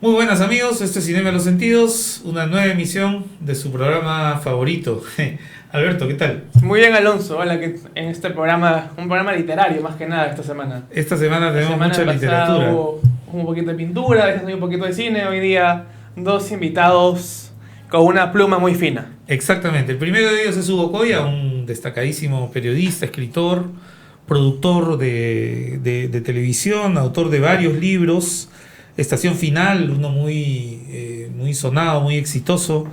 Muy buenas amigos, esto es Cinema de los Sentidos, una nueva emisión de su programa favorito. Alberto, ¿qué tal? Muy bien, Alonso. Hola, que en este programa, un programa literario más que nada esta semana. Esta semana tenemos semana mucha pasada literatura. hubo un poquito de pintura, después hay un poquito de cine. Hoy día, dos invitados con una pluma muy fina. Exactamente, el primero de ellos es Hugo Coya, un destacadísimo periodista, escritor, productor de televisión, autor de varios libros. Estación Final, uno muy sonado, muy exitoso.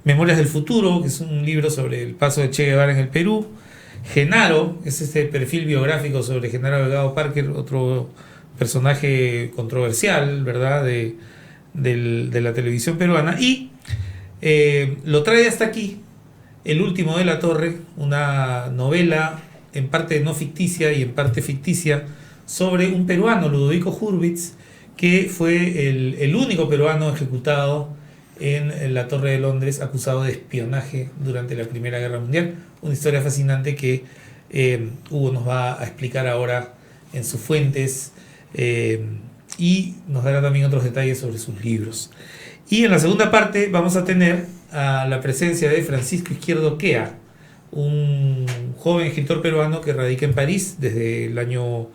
Memorias del Futuro, que es un libro sobre el paso de Che Guevara en el Perú. Genaro, es este perfil biográfico sobre Genaro Delgado Parker, otro personaje controversial, ¿verdad?, de la televisión peruana. Y lo trae hasta aquí, El último de la Torre, una novela en parte no ficticia y en parte ficticia sobre un peruano, Ludovico Hurwitz, que fue el único peruano ejecutado en la Torre de Londres acusado de espionaje durante la Primera Guerra Mundial. Una historia fascinante que Hugo nos va a explicar ahora en sus fuentes y nos dará también otros detalles sobre sus libros. Y en la segunda parte vamos a tener a la presencia de Francisco Izquierdo Quea, un joven escritor peruano que radica en París desde el año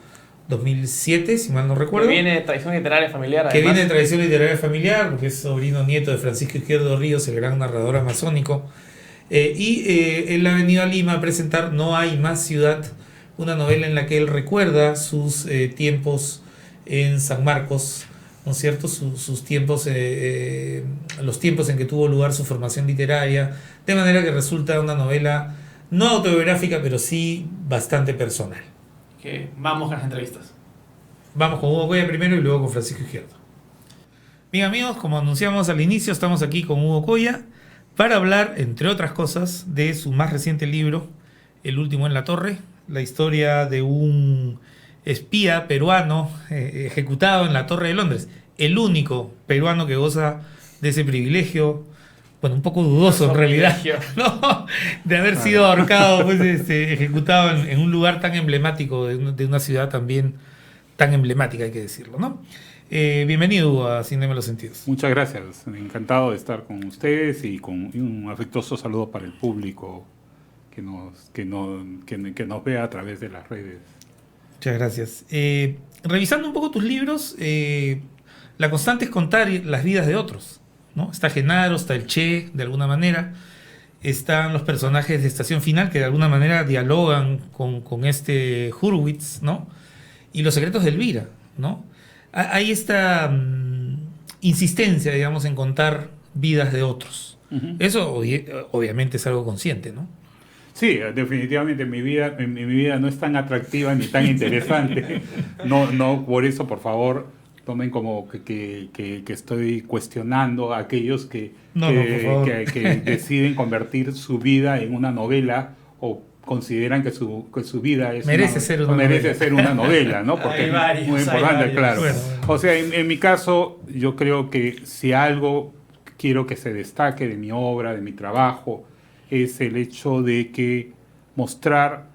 2007, si mal no recuerdo. Que viene de tradición literaria familiar. Que Además. viene de tradición literaria familiar, porque es sobrino nieto de Francisco Izquierdo Ríos, el gran narrador amazónico. Él ha venido a Lima a presentar No hay más ciudad, una novela en la que él recuerda sus tiempos en San Marcos, ¿no es cierto? Sus tiempos, los tiempos en que tuvo lugar su formación literaria, de manera que resulta una novela no autobiográfica, pero sí bastante personal. Que vamos con las entrevistas. Vamos con Hugo Coya primero y luego con Francisco Izquierdo. Bien amigos, como anunciamos al inicio, estamos aquí con Hugo Coya para hablar, entre otras cosas, de su más reciente libro, El último en la Torre, la historia de un espía peruano ejecutado en la Torre de Londres. El único peruano que goza de ese privilegio, bueno, un poco dudoso en realidad, ¿no?, de haber sido ahorcado, pues, ejecutado en un lugar tan emblemático de una ciudad también tan emblemática, hay que decirlo, ¿no? Bienvenido a Cinema de los Sentidos. Muchas gracias, encantado de estar con ustedes y un afectuoso saludo para el público que nos vea a través de las redes. Muchas gracias. Revisando un poco tus libros, la constante es contar las vidas de otros, ¿no? Está Genaro, está el Che, de alguna manera. Están los personajes de Estación Final, que de alguna manera dialogan con este Hurwitz, ¿no? Y los secretos de Elvira, ¿no? Hay esta insistencia, digamos, en contar vidas de otros. Uh-huh. Eso obviamente es algo consciente, ¿no? Sí, definitivamente mi vida no es tan atractiva ni tan interesante. No, por eso, por favor, tomen como que estoy cuestionando a aquellos que deciden convertir su vida en una novela o consideran que su vida merece ser una novela, ¿no? Porque es muy importante, claro. Bueno. O sea, en mi caso, yo creo que si algo quiero que se destaque de mi obra, de mi trabajo, es el hecho de que mostrar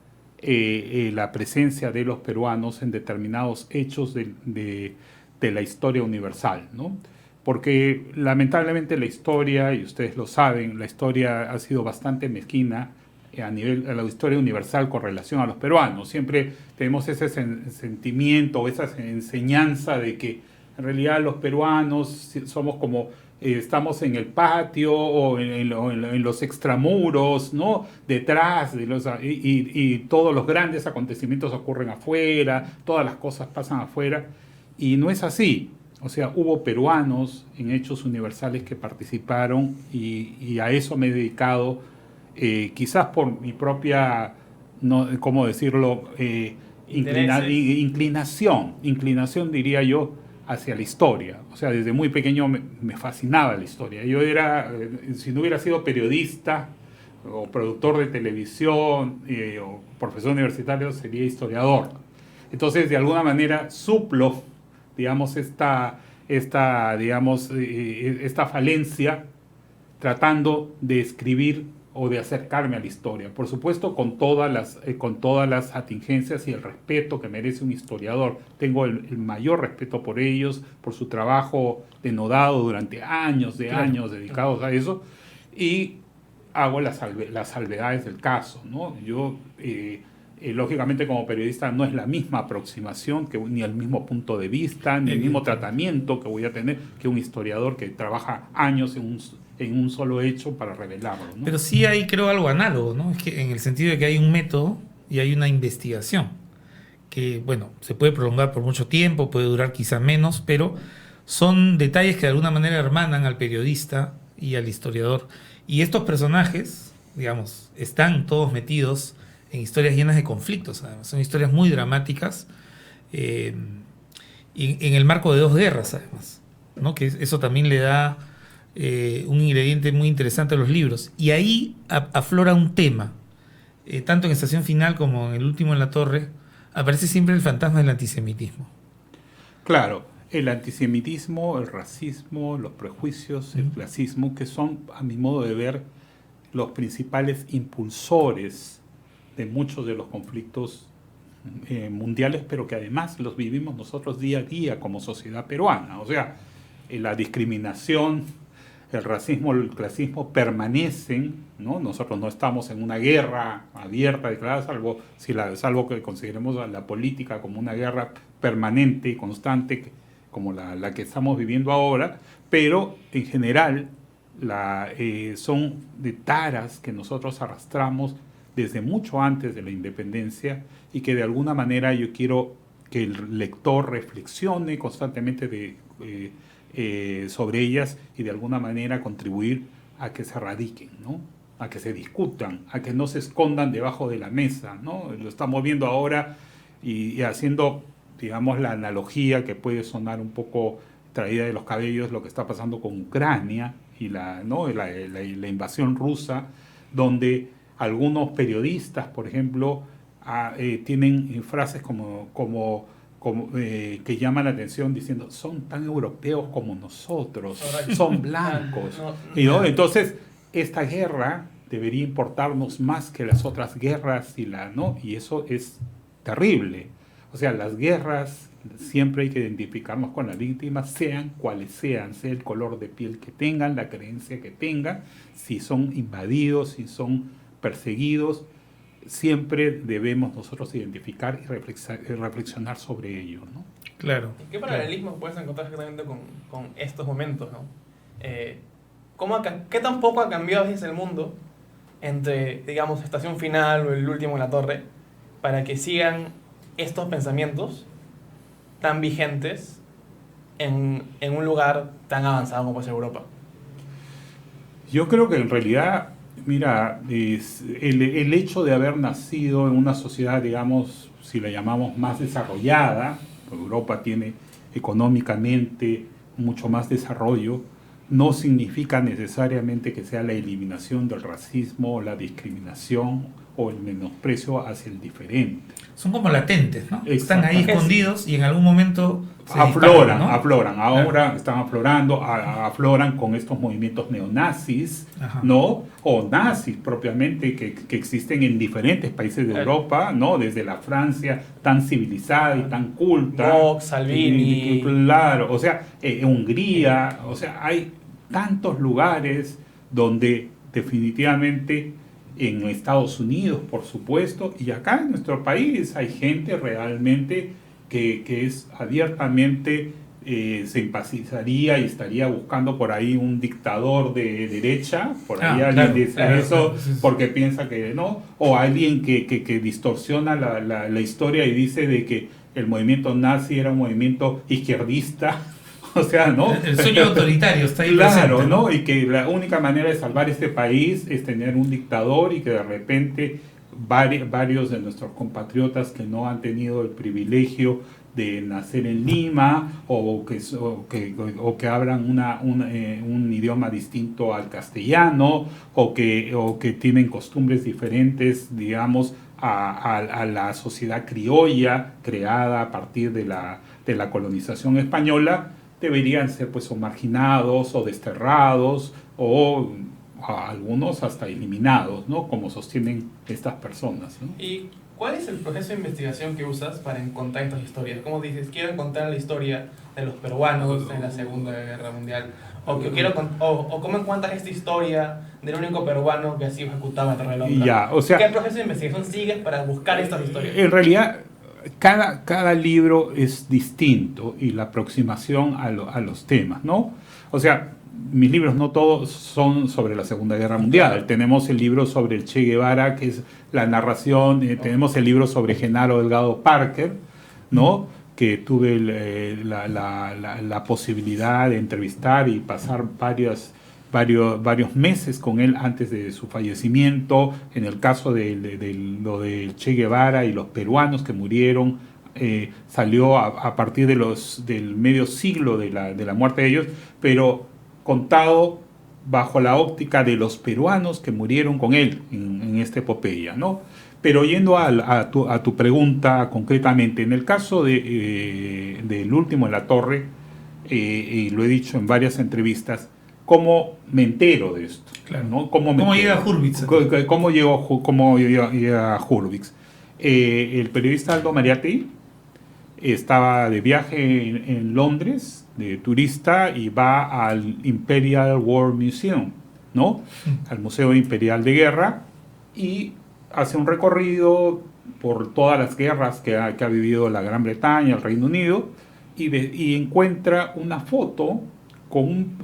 la presencia de los peruanos en determinados hechos de la historia universal, ¿no? Porque lamentablemente la historia, y ustedes lo saben, la historia ha sido bastante mezquina a la historia universal con relación a los peruanos. Siempre tenemos ese sentimiento o esa enseñanza de que en realidad los peruanos somos como estamos en el patio o en los extramuros, ¿no? Detrás de y todos los grandes acontecimientos ocurren afuera, todas las cosas pasan afuera, y no es así. O sea, hubo peruanos en hechos universales que participaron y a eso me he dedicado, quizás por mi propia, ¿cómo decirlo? Inclinación, diría yo, hacia la historia. O sea, desde muy pequeño me fascinaba la historia. Yo si no hubiera sido periodista o productor de televisión o profesor universitario, sería historiador. Entonces, de alguna manera, suplo, digamos, esta falencia, tratando de escribir o de acercarme a la historia. Por supuesto, con todas las atingencias y el respeto que merece un historiador. Tengo el mayor respeto por ellos, por su trabajo denodado durante años dedicados a eso, y hago las salvedades del caso, ¿no? Yo, lógicamente, como periodista, no es la misma aproximación, ni el mismo punto de vista, ni el mismo tratamiento que voy a tener que un historiador que trabaja años en un solo hecho para revelarlo, ¿no? Pero sí hay, creo, algo análogo, ¿no? Es que en el sentido de que hay un método y hay una investigación que, bueno, se puede prolongar por mucho tiempo, puede durar quizá menos, pero son detalles que de alguna manera hermanan al periodista y al historiador. Y estos personajes, digamos, están todos metidos en historias llenas de conflictos, además. Son historias muy dramáticas, y en el marco de dos guerras, además, ¿no? Que eso también le da un ingrediente muy interesante a los libros. Y ahí aflora un tema, tanto en Estación Final como en El último en la torre, aparece siempre el fantasma del antisemitismo. Claro, el antisemitismo, el racismo, los prejuicios, el clasismo, que son, a mi modo de ver, los principales impulsores de muchos de los conflictos mundiales, pero que además los vivimos nosotros día a día como sociedad peruana. O sea, la discriminación, el racismo, el clasismo permanecen, ¿no? Nosotros no estamos en una guerra abierta, declarada, salvo que consideremos a la política como una guerra permanente y constante, como la que estamos viviendo ahora, pero en general son de taras que nosotros arrastramos desde mucho antes de la independencia y que de alguna manera yo quiero que el lector reflexione constantemente sobre ellas y de alguna manera contribuir a que se erradiquen, ¿no? A que se discutan, a que no se escondan debajo de la mesa, ¿no? Lo estamos viendo ahora y haciendo, digamos, la analogía que puede sonar un poco traída de los cabellos, lo que está pasando con Ucrania y la invasión rusa, donde algunos periodistas, por ejemplo, tienen frases que llaman la atención diciendo son tan europeos como nosotros, son blancos. ¿No? Entonces, esta guerra debería importarnos más que las otras guerras ¿no? Y eso es terrible. O sea, las guerras siempre hay que identificarnos con las víctimas, sean cuales sean, sea el color de piel que tengan, la creencia que tengan, si son invadidos, si son perseguidos. Siempre debemos nosotros identificar y reflexionar sobre ello, ¿no? Claro. ¿Qué paralelismo puedes encontrar exactamente con estos momentos, ¿no? ¿Qué tan poco ha cambiado el mundo entre, digamos, Estación Final o El último en la torre para que sigan estos pensamientos tan vigentes en un lugar tan avanzado como es Europa? Yo creo que en realidad, mira, el hecho de haber nacido en una sociedad, digamos, si la llamamos más desarrollada, Europa tiene económicamente mucho más desarrollo, no significa necesariamente que sea la eliminación del racismo o la discriminación o el menosprecio hacia el diferente. Son como latentes, ¿no? Están ahí escondidos y en algún momento afloran, ¿no? Afloran. Ahora están aflorando, afloran con estos movimientos neonazis, ¿no? O nazis propiamente que existen en diferentes países de Europa, ¿no? Desde la Francia tan civilizada y tan culta. Vox, Salvini. Claro, o sea, Hungría, o sea, hay tantos lugares donde definitivamente, en Estados Unidos, por supuesto, y acá en nuestro país hay gente realmente que es abiertamente simpatizaría y estaría buscando por ahí un dictador de derecha, por ahí alguien dice eso porque piensa que no, o alguien que distorsiona la historia y dice de que el movimiento nazi era un movimiento izquierdista. O sea, ¿no? El sueño autoritario está ahí claro, presente, ¿no? Y que la única manera de salvar este país es tener un dictador y que de repente varios de nuestros compatriotas que no han tenido el privilegio de nacer en Lima o que hablan un idioma distinto al castellano o que tienen costumbres diferentes, digamos, a la sociedad criolla creada a partir de la colonización española, deberían ser pues o marginados o desterrados o algunos hasta eliminados, ¿no? Como sostienen estas personas, ¿no? ¿Y cuál es el proceso de investigación que usas para encontrar estas historias? ¿Cómo dices, quiero encontrar la historia de los peruanos en la Segunda Guerra Mundial? O cómo encuentras esta historia del único peruano que ha sido ejecutado en Torre de Londres? Ya, o sea, ¿qué proceso de investigación sigues para buscar estas historias? en realidad, cada libro es distinto y la aproximación a los temas, ¿no? O sea, mis libros no todos son sobre la Segunda Guerra Mundial. Tenemos el libro sobre el Che Guevara, que es la narración. Tenemos el libro sobre Genaro Delgado Parker, ¿no? Que tuve la posibilidad de entrevistar y pasar varios meses con él antes de su fallecimiento. En el caso de lo del Che Guevara y los peruanos que murieron, salió a partir del medio siglo de la muerte de ellos, pero contado bajo la óptica de los peruanos que murieron con él en esta epopeya, ¿no? Pero yendo a tu pregunta concretamente, en el caso del último en la torre, y lo he dicho en varias entrevistas, ¿cómo me entero de esto? Claro. ¿No? ¿Cómo llega Hurwitz? ¿Cómo llega Hurwitz? El periodista Aldo Mariatti estaba de viaje en Londres, de turista, y va al Imperial War Museum, ¿no? Al Museo Imperial de Guerra, y hace un recorrido por todas las guerras que ha vivido la Gran Bretaña, el Reino Unido, y encuentra una foto con,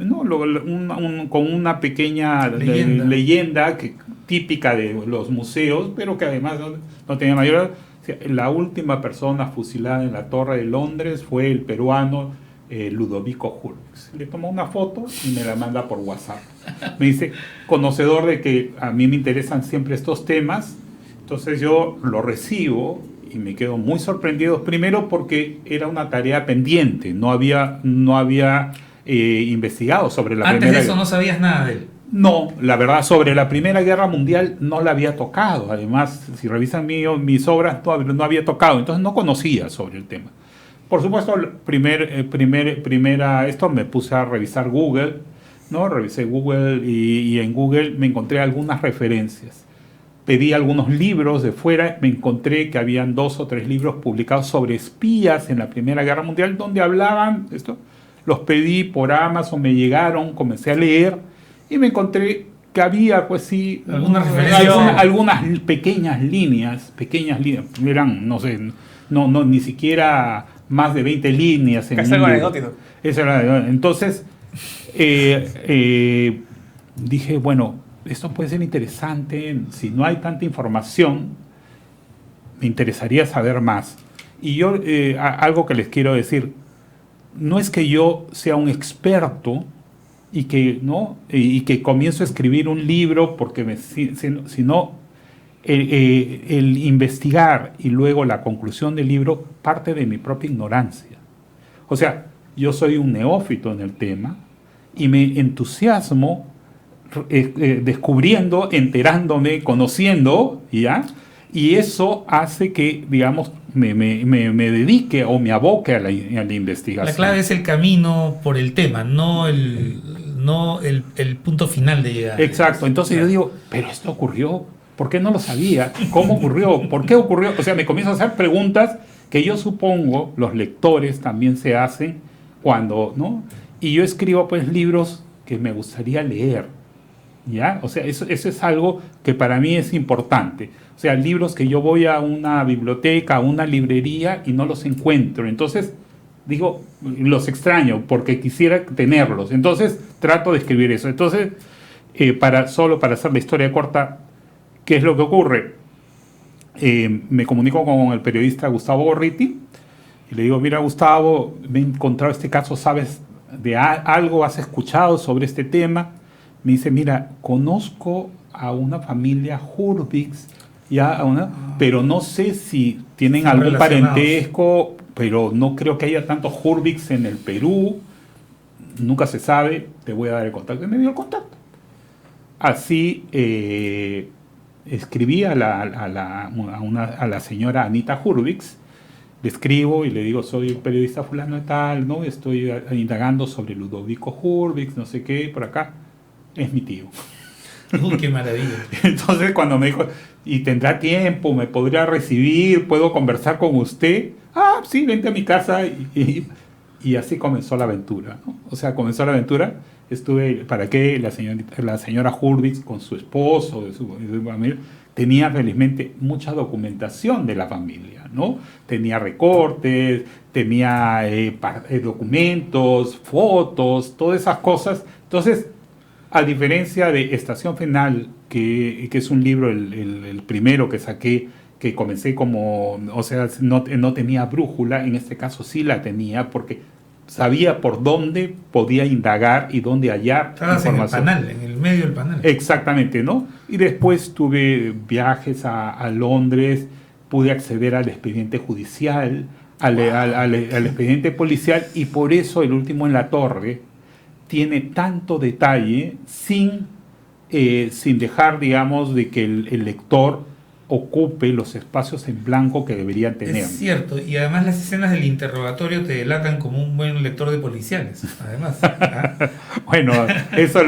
con una pequeña leyenda típica de los museos, pero que además no tenía mayor... La última persona fusilada en la Torre de Londres fue el peruano Ludovico Hurwitz. Le tomó una foto y me la manda por WhatsApp. Me dice, conocedor de que a mí me interesan siempre estos temas, entonces yo lo recibo y me quedo muy sorprendido, primero porque era una tarea pendiente, no había investigado sobre la Antes Primera de eso Guerra. no sabías nada de él. No, la verdad, sobre la Primera Guerra Mundial no la había tocado. Además, si revisan mis obras, no había tocado. Entonces no conocía sobre el tema. Por supuesto, esto me puse a revisar Google, ¿no? Revisé Google y en Google me encontré algunas referencias. Pedí algunos libros de fuera, me encontré que habían 2 o 3 libros publicados sobre espías en la Primera Guerra Mundial donde hablaban de esto. Los pedí por Amazon, me llegaron, comencé a leer. Y me encontré que había, pues sí, algunas pequeñas líneas, eran, no sé, ni siquiera más de 20 líneas. Casi algo anecdótico. Entonces, dije, bueno, esto puede ser interesante, si no hay tanta información, me interesaría saber más. Y yo, algo que les quiero decir, no es que yo sea un experto, y que comienzo a escribir un libro sino el investigar y luego la conclusión del libro parte de mi propia ignorancia. O sea, yo soy un neófito en el tema y me entusiasmo descubriendo, enterándome, conociendo, ¿ya? Y eso hace que, digamos, me dedique o me aboque a la investigación. La clave es el camino por el tema, no el punto final de llegada. Exacto. Entonces yo digo, pero esto ocurrió, ¿por qué no lo sabía? ¿Cómo ocurrió? ¿Por qué ocurrió? O sea, me comienzo a hacer preguntas que yo supongo los lectores también se hacen cuando, ¿no? Y yo escribo pues libros que me gustaría leer, ¿ya? O sea, eso es algo que para mí es importante. O sea, libros que yo voy a una biblioteca, a una librería y no los encuentro. Entonces, digo, los extraño porque quisiera tenerlos. Entonces, trato de escribir eso. Entonces, solo para hacer la historia corta, ¿qué es lo que ocurre? Me comunico con el periodista Gustavo Gorriti y le digo, mira, Gustavo, me he encontrado este caso, ¿sabes de algo? ¿Has escuchado sobre este tema? Me dice, mira, conozco a una familia Hurwitz, pero no sé si tienen algún parentesco, pero no creo que haya tantos Hurwitz en el Perú, nunca se sabe, te voy a dar el contacto. Y me dio el contacto. Así escribí a la señora Anita Hurwitz, le escribo y le digo, soy el periodista fulano de tal, ¿no? Estoy indagando sobre Ludovico Hurwitz, no sé qué, por acá. Es mi tío. Uy, qué maravilla. Entonces cuando me dijo, ¿y tendrá tiempo? ¿Me podría recibir? ¿Puedo conversar con usted? Ah, sí, vente a mi casa. Y así comenzó la aventura, ¿no? O sea, comenzó la aventura. Estuve, ¿para qué? La señora Hurwitz con su esposo, de su familia, tenía felizmente mucha documentación de la familia, ¿no? Tenía recortes, tenía documentos, fotos, todas esas cosas. Entonces, a diferencia de Estación Final, que es un libro, el primero que saqué, que comencé como, o sea, no tenía brújula, en este caso sí la tenía, porque sabía por dónde podía indagar y dónde hallar Estabas información. en el panel, en el medio del panel. Exactamente, ¿no? Y después tuve viajes a Londres, pude acceder al expediente judicial, al expediente policial, y por eso El último en la torre tiene tanto detalle sin dejar, digamos, de que el lector ocupe los espacios en blanco que deberían tener. Es cierto, y además las escenas del interrogatorio te delatan como un buen lector de policiales, además. Bueno, eso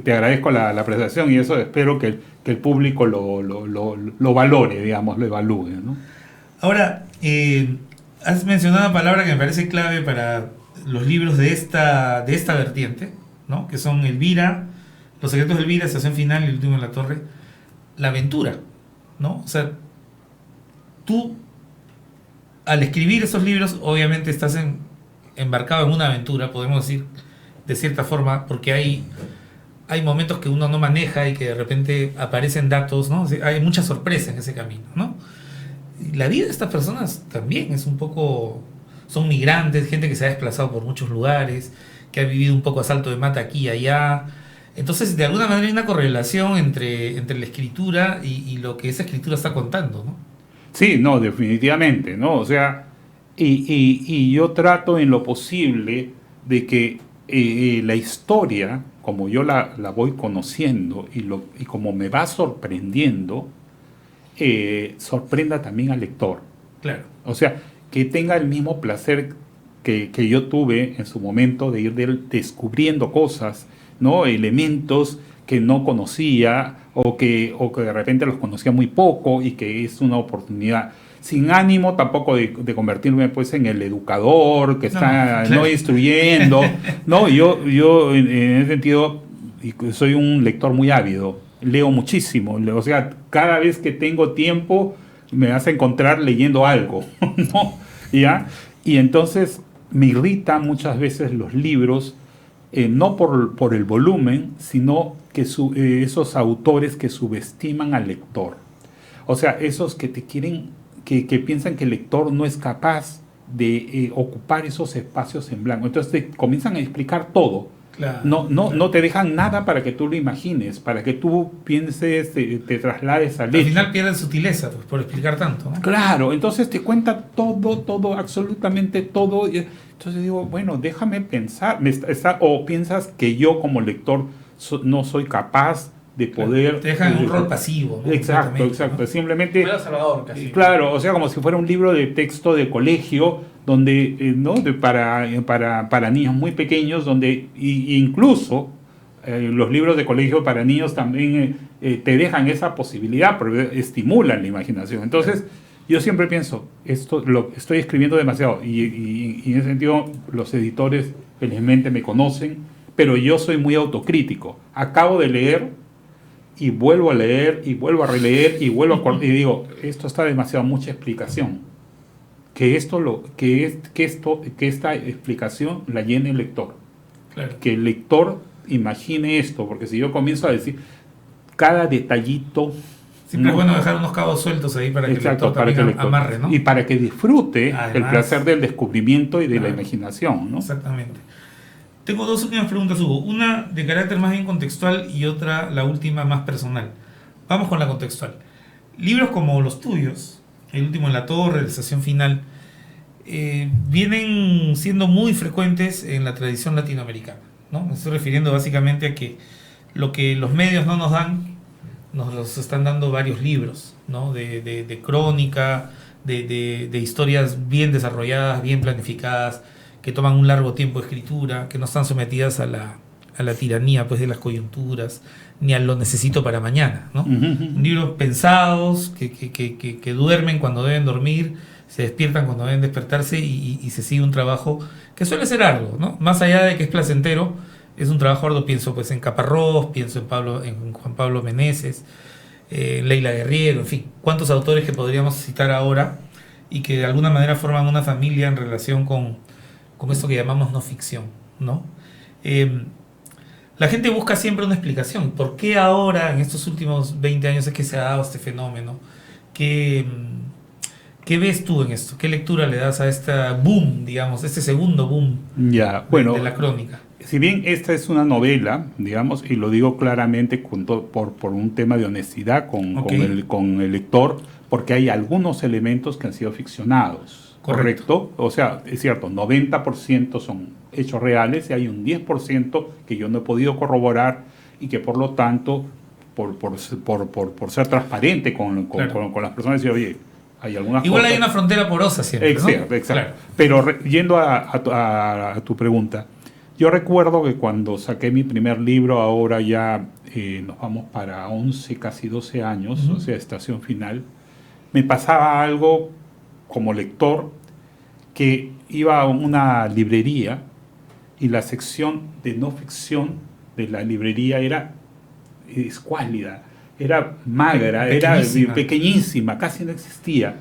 te agradezco la apreciación, y eso espero que el público lo valore, digamos, lo evalúe, ¿no? Ahora, has mencionado una palabra que me parece clave para los libros de esta vertiente, ¿no? Que son Elvira, Los secretos de Elvira, Estación Final y El último en la torre. La aventura, ¿no? O sea, tú al escribir esos libros obviamente estás embarcado en una aventura, podemos decir de cierta forma, porque hay momentos que uno no maneja y que de repente aparecen datos, ¿no? O sea, hay mucha sorpresa en ese camino, ¿no? Y la vida de estas personas también es un poco, son migrantes, gente que se ha desplazado por muchos lugares, que ha vivido un poco a salto de mata aquí y allá. Entonces, de alguna manera hay una correlación entre la escritura y lo que esa escritura está contando, ¿no? Sí, no, definitivamente, ¿no? O sea, y yo trato en lo posible de que la historia, como yo la voy conociendo y como me va sorprendiendo, sorprenda también al lector. Claro. O sea, que tenga el mismo placer que yo tuve en su momento de ir descubriendo cosas, ¿no? Elementos que no conocía o que de repente los conocía muy poco, y que es una oportunidad sin ánimo tampoco de convertirme pues en el educador que está no instruyendo, no, yo en ese sentido soy un lector muy ávido, leo muchísimo, o sea, cada vez que tengo tiempo me hace encontrar leyendo algo, ¿no? ¿Ya? Y entonces me irrita muchas veces los libros, no por el volumen, sino que esos autores que subestiman al lector. O sea, esos que te quieren, que piensan que el lector no es capaz de ocupar esos espacios en blanco. Entonces te comienzan a explicar todo. Claro, No te dejan nada para que tú lo imagines, para que tú pienses, te traslades al hecho. Al final pierden sutileza, pues, por explicar tanto, ¿no? Claro, entonces te cuenta todo, absolutamente todo. Entonces digo, bueno, déjame pensar. O piensas que yo como lector no soy capaz de poder... Te dejan en un rol pasivo, ¿no? Exacto. ¿no? Simplemente... Muy observador, casi. Claro, o sea, como si fuera un libro de texto de colegio, donde, ¿no? Para niños muy pequeños, donde incluso los libros de colegio para niños también te dejan esa posibilidad, porque estimulan la imaginación. Entonces, yo siempre pienso, esto lo estoy escribiendo demasiado, y en ese sentido los editores felizmente me conocen, pero yo soy muy autocrítico. Acabo de leer y vuelvo a leer y vuelvo a releer y y digo, esto está demasiado, mucha explicación. Que esta explicación la llene el lector. Claro. Que el lector imagine esto, porque si yo comienzo a decir cada detallito, siempre es bueno dejar unos cabos sueltos ahí para que el lector también amarre, ¿no? Y para que disfrute además, el placer del descubrimiento y de la imaginación, ¿no? Exactamente. Tengo dos últimas preguntas, Hugo. Una de carácter más bien contextual y otra, la última, más personal. Vamos con la contextual. Libros como los tuyos, El último en la torre, La estación final, vienen siendo muy frecuentes en la tradición latinoamericana, ¿no? Me estoy refiriendo básicamente a que lo que los medios no nos dan, nos los están dando varios libros, ¿no? De crónica, de historias bien desarrolladas, bien planificadas, que toman un largo tiempo de escritura, que no están sometidas a a la tiranía pues, de las coyunturas, ni a lo necesito para mañana, ¿no? Libros pensados, que duermen cuando deben dormir, se despiertan cuando deben despertarse y se sigue un trabajo que suele ser arduo, ¿no? Más allá de que es placentero, es un trabajo arduo. Pienso pues en Caparrós, pienso en Juan Pablo Meneses, Leila Guerriero, en fin, cuántos autores que podríamos citar ahora y que de alguna manera forman una familia en relación con esto que llamamos no ficción, ¿no? La gente busca siempre una explicación. ¿Por qué ahora, en estos últimos 20 años, es que se ha dado este fenómeno? ¿Qué ves tú en esto? ¿Qué lectura le das a este boom, digamos, este segundo boom Ya, bueno, de la crónica? Si bien esta es una novela, digamos, y lo digo claramente por un tema de honestidad con el lector, porque hay algunos elementos que han sido ficcionados, ¿correcto? O sea, es cierto, 90% son hechos reales y hay un 10% que yo no he podido corroborar y que por lo tanto, por ser transparente con las personas, decir, oye, hay algunas Igual cosas. hay una frontera porosa siempre, Exacto, ¿no? exacto. Claro. Pero yendo a tu pregunta, yo recuerdo que cuando saqué mi primer libro, ahora ya nos vamos para 11, casi 12 años, o sea, Estación Final, me pasaba algo como lector que iba a una librería y la sección de no ficción de la librería era escuálida, era magra, era pequeñísima, casi no existía.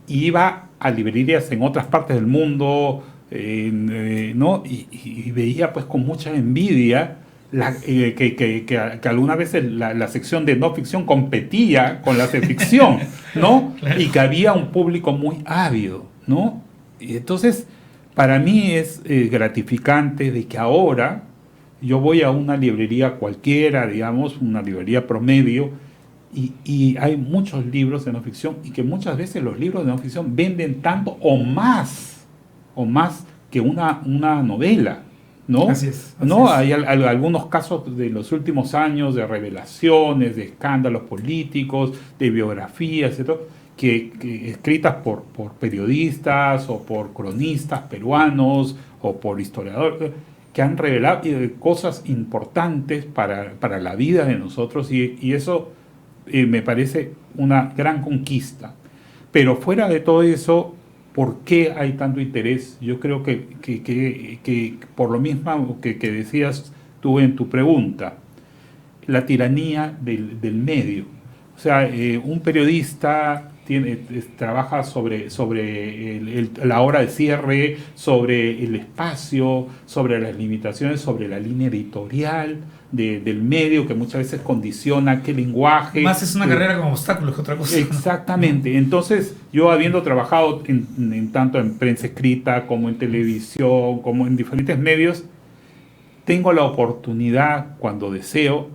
Y iba a librerías en otras partes del mundo, ¿no? Y veía pues con mucha envidia que algunas veces la sección de no ficción competía con las de ficción, ¿no? Claro. Y que había un público muy ávido, ¿no? Y entonces, para mí es gratificante de que ahora yo voy a una librería cualquiera, digamos, una librería promedio, y hay muchos libros de no ficción, y que muchas veces los libros de no ficción venden tanto o más que una novela, ¿no? Así es. Hay algunos casos de los últimos años de revelaciones, de escándalos políticos, de biografías, etc., que escritas por periodistas o por cronistas peruanos o por historiadores, que han revelado cosas importantes para la vida de nosotros, y eso me parece una gran conquista. Pero fuera de todo eso, ¿por qué hay tanto interés? Yo creo que por lo mismo que decías tú en tu pregunta, la tiranía del medio. O sea, un periodista trabaja sobre la hora de cierre, sobre el espacio, sobre las limitaciones, sobre la línea editorial del medio, que muchas veces condiciona qué lenguaje. Más es una carrera con obstáculos que otra cosa. Exactamente. Entonces, yo habiendo trabajado tanto en prensa escrita como en televisión, como en diferentes medios, tengo la oportunidad, cuando deseo,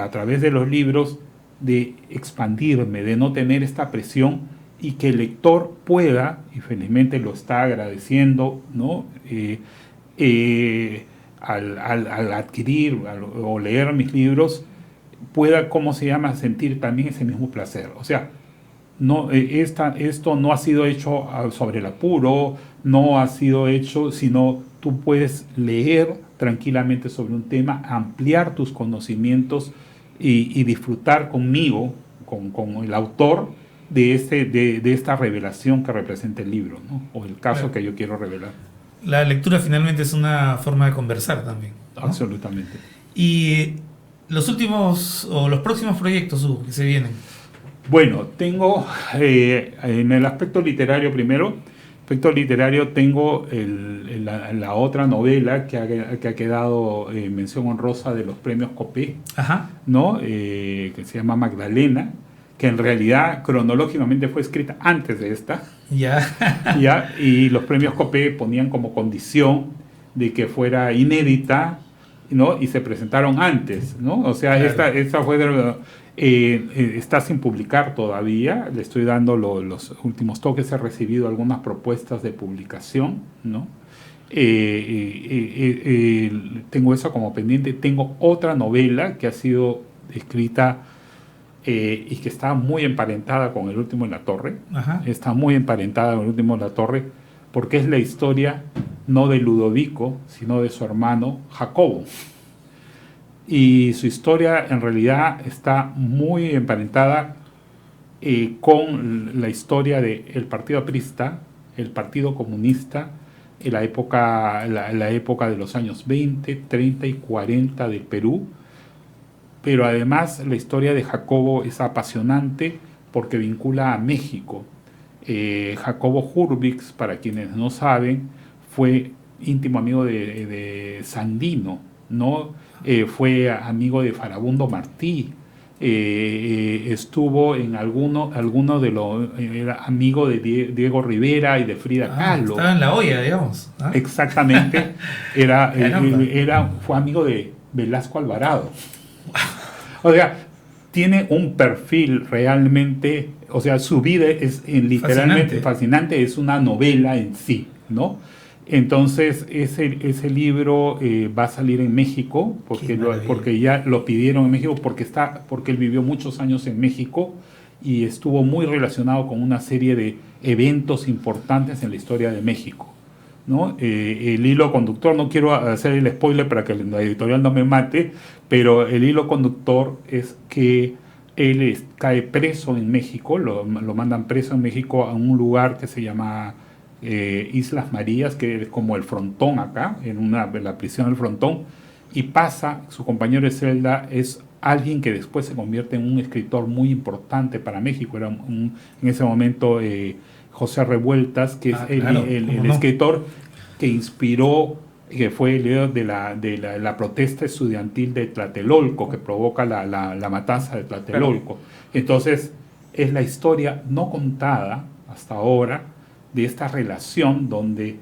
a través de los libros, de expandirme, de no tener esta presión, y que el lector pueda, y felizmente lo está agradeciendo, ¿no? Al adquirir o leer mis libros, pueda, sentir también ese mismo placer. O sea, esto no ha sido hecho sobre el apuro, no ha sido hecho, sino tú puedes leer tranquilamente sobre un tema, ampliar tus conocimientos y disfrutar conmigo, con el autor, de esta revelación que representa el libro, ¿no? O el caso que yo quiero revelar. La lectura finalmente es una forma de conversar también, ¿no? Absolutamente. Y los próximos proyectos, Hugo, que se vienen. Bueno, tengo en el aspecto literario primero. Aspecto literario, tengo la otra novela que ha quedado mención honrosa de los premios Copé, ¿no? Que se llama Magdalena, que en realidad cronológicamente fue escrita antes de esta. Ya. Y los premios Copé ponían como condición de que fuera inédita, ¿no? Y se presentaron antes, ¿no? O sea, claro. esta fue está sin publicar todavía. Le estoy dando los últimos toques. He recibido algunas propuestas de publicación, ¿no? Tengo eso como pendiente. Tengo otra novela que ha sido escrita y que está muy emparentada con El último en la torre. Está muy emparentada con El último en la torre, porque es la historia no de Ludovico, sino de su hermano Jacobo. y su historia en realidad está muy emparentada con la historia del Partido Aprista, el Partido Comunista, en la época de los años 20, 30 y 40 del Perú. Pero además la historia de Jacobo es apasionante porque vincula a México. Jacobo Hurwitz, para quienes no saben, fue íntimo amigo de Sandino, ¿no? Fue amigo de Farabundo Martí, estuvo en alguno de los, era amigo de Diego Rivera y de Frida Kahlo. Estaba en la olla, digamos. Exactamente, fue amigo de Velasco Alvarado. O sea, tiene un perfil realmente, o sea, su vida es literalmente fascinante, es una novela en sí, ¿no? Entonces, ese libro va a salir en México, porque ya lo pidieron en México, porque él vivió muchos años en México y estuvo muy relacionado con una serie de eventos importantes en la historia de México, ¿no? El hilo conductor, no quiero hacer el spoiler para que la editorial no me mate, pero el hilo conductor es que él cae preso en México, lo mandan preso en México a un lugar que se llama Islas Marías, que es como el Frontón acá, en la prisión del Frontón, y su compañero de celda es alguien que después se convierte en un escritor muy importante para México. Era en ese momento José Revueltas, que es el escritor que inspiró, que fue el líder de la protesta estudiantil de Tlatelolco, que provoca la matanza de Tlatelolco. Entonces, es la historia no contada hasta ahora de esta relación donde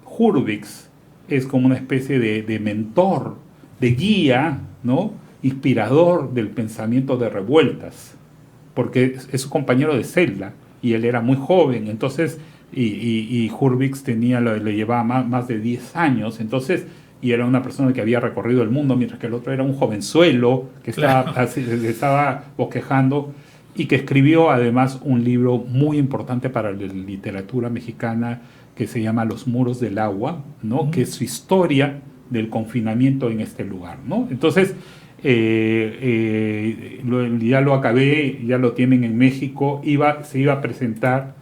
Hurwitz es como una especie de mentor, de guía, ¿no? Inspirador del pensamiento de Revueltas, porque es su compañero de celda y él era muy joven, entonces, y Hurwitz le llevaba más de 10 años, entonces, y era una persona que había recorrido el mundo, mientras que el otro era un jovenzuelo que estaba bosquejando, y que escribió además un libro muy importante para la literatura mexicana que se llama Los Muros del Agua, ¿no? Que es su historia del confinamiento en este lugar, ¿no? Entonces, ya lo acabé, ya lo tienen en México, se iba a presentar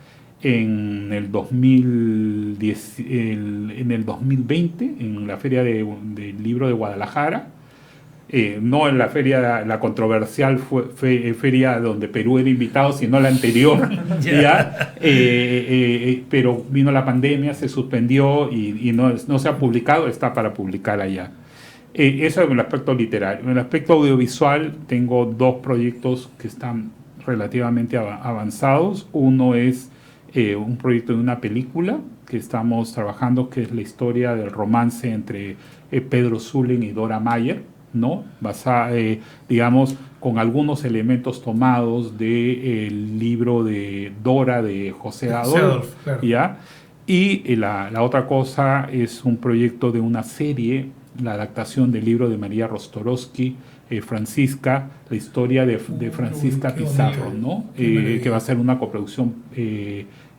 en el 2020 en la Feria del Libro de Guadalajara. No en la feria, la controversial feria donde Perú era invitado, sino la anterior, pero vino la pandemia, se suspendió y no se ha publicado, está para publicar allá. Eso es el aspecto literario. En el aspecto audiovisual tengo 2 proyectos que están relativamente avanzados. Uno es un proyecto de una película que estamos trabajando, que es la historia del romance entre Pedro Zulem y Dora Mayer, ¿no? Basada, digamos, con algunos elementos tomados del libro de Dora de José Adolf, claro. ¿Ya? Y la otra cosa es un proyecto de una serie, la adaptación del libro de María Rostorowski, Francisca, la historia de Francisca Pizarro, ¿no? Que va a ser una coproducción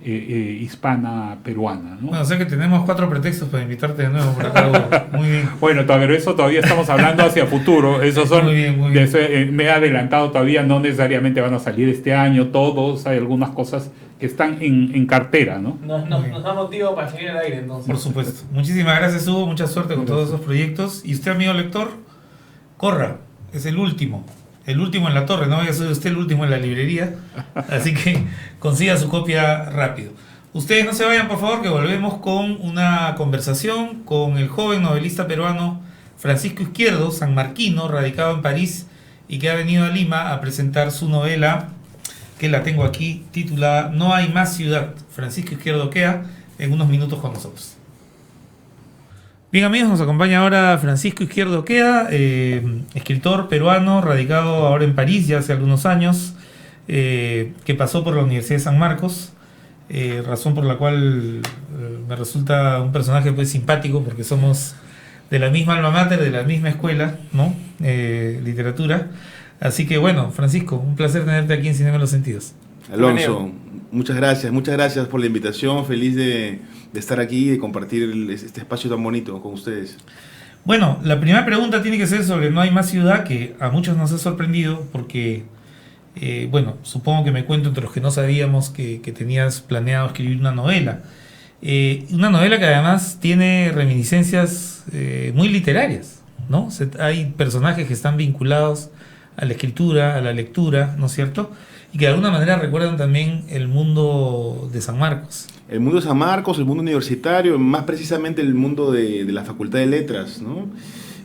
hispana-peruana, ¿no? Bueno, o sea que tenemos 4 pretextos para invitarte de nuevo por acá. Muy bien. Bueno, pero eso todavía estamos hablando hacia futuro. Esos son, muy bien. Me he adelantado todavía, no necesariamente van a salir este año todos, hay algunas cosas que están en cartera, ¿no? Nos da motivo para seguir al aire, entonces. Por supuesto. Muchísimas gracias, Hugo, mucha suerte con todos esos proyectos. Y usted, amigo lector, corra, es el último en la torre, no vaya a ser usted el último en la librería, así que consiga su copia rápido. Ustedes no se vayan, por favor, que volvemos con una conversación con el joven novelista peruano Francisco Izquierdo, sanmarquino, radicado en París y que ha venido a Lima a presentar su novela, que la tengo aquí, titulada No hay más ciudad. Francisco Izquierdo queda en unos minutos con nosotros. Bien, amigos, nos acompaña ahora Francisco Izquierdo Queda, escritor peruano, radicado ahora en París ya hace algunos años, que pasó por la Universidad de San Marcos, razón por la cual me resulta un personaje pues simpático, porque somos de la misma alma mater, de la misma escuela, ¿no? Literatura. Así que bueno, Francisco, un placer tenerte aquí en Cinema en los Sentidos. Alonso, muchas gracias por la invitación, feliz de estar aquí y de compartir este espacio tan bonito con ustedes. Bueno, la primera pregunta tiene que ser sobre No hay más ciudad, que a muchos nos ha sorprendido porque, bueno, supongo que me cuento entre los que no sabíamos que tenías planeado escribir una novela. Una novela que además tiene reminiscencias muy literarias, ¿no? Hay personajes que están vinculados a la escritura, a la lectura, ¿no es cierto? Y que de alguna manera recuerdan también el mundo de San Marcos. El mundo de San Marcos, el mundo universitario, más precisamente el mundo de la Facultad de Letras, ¿no?